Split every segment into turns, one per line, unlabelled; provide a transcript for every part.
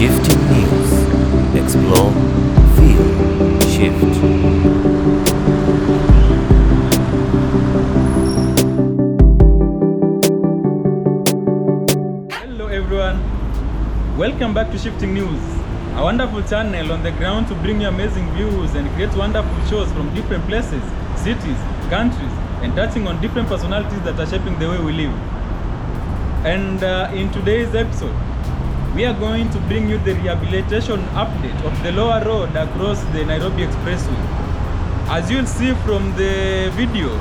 Shifting news. Explore, feel, shift.
Hello everyone. Welcome back to Shifting News, a wonderful channel on the ground to bring you amazing views and create wonderful shows from different places, cities, countries, and touching on different personalities that are shaping the way we live. And in today's episode, we are going to bring you the rehabilitation update of the lower road across the Nairobi Expressway. As you'll see from the video,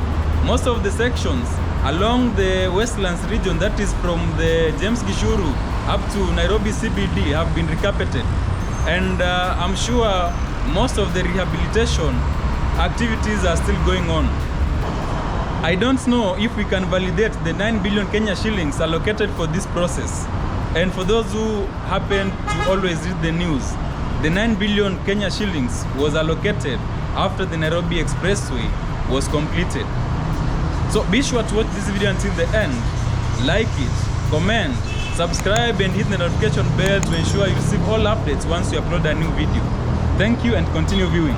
most of the sections along the Westlands region, that is from the James Gishuru up to Nairobi CBD, have been recarpeted. And I'm sure most of the rehabilitation activities are still going on. I don't know if we can validate the 9 billion Kenya shillings allocated for this process. And for those who happen to always read the news, the 9 billion Kenya shillings was allocated after the Nairobi Expressway was completed. So be sure to watch this video until the end. Like it, comment, subscribe and hit the notification bell to ensure you receive all updates once you upload a new video. Thank you and continue viewing.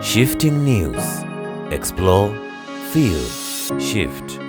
Shifting news. Explore, feel, shift.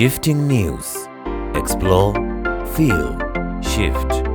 Shifting News. Explore, feel, shift.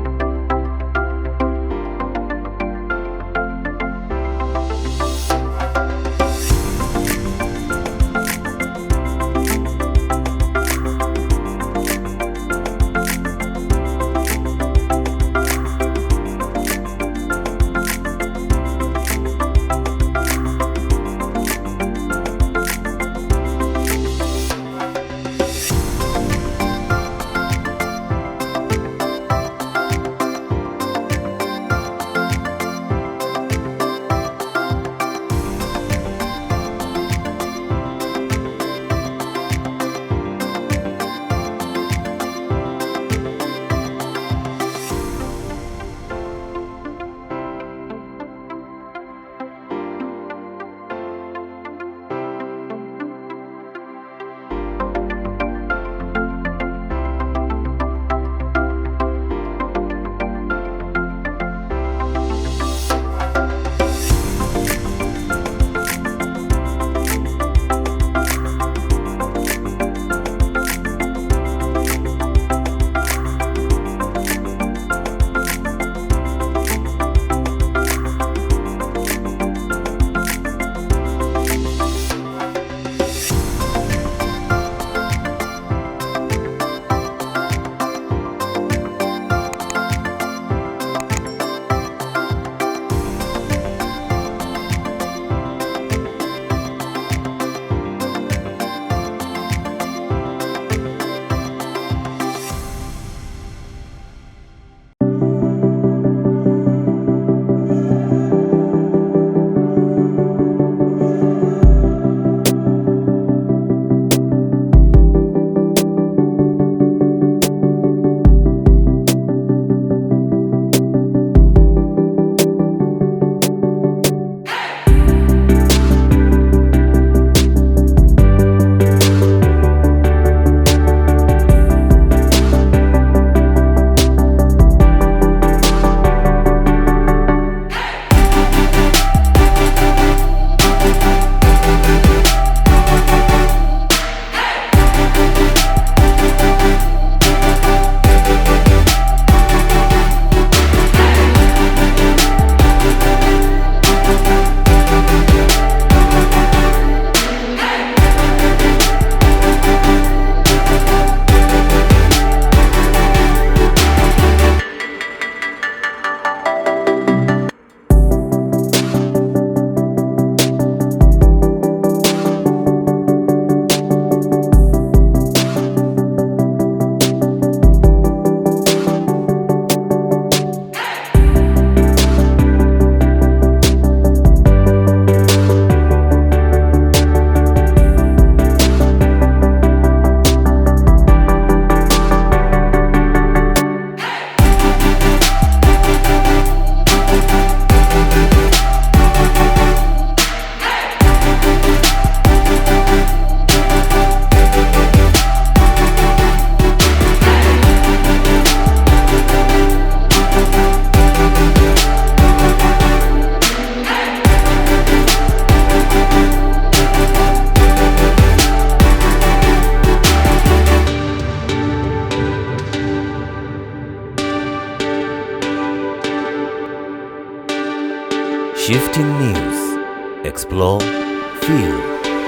Shifting News. Explore, feel,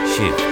shift.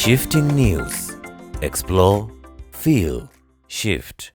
Shifting News. Explore, feel, shift.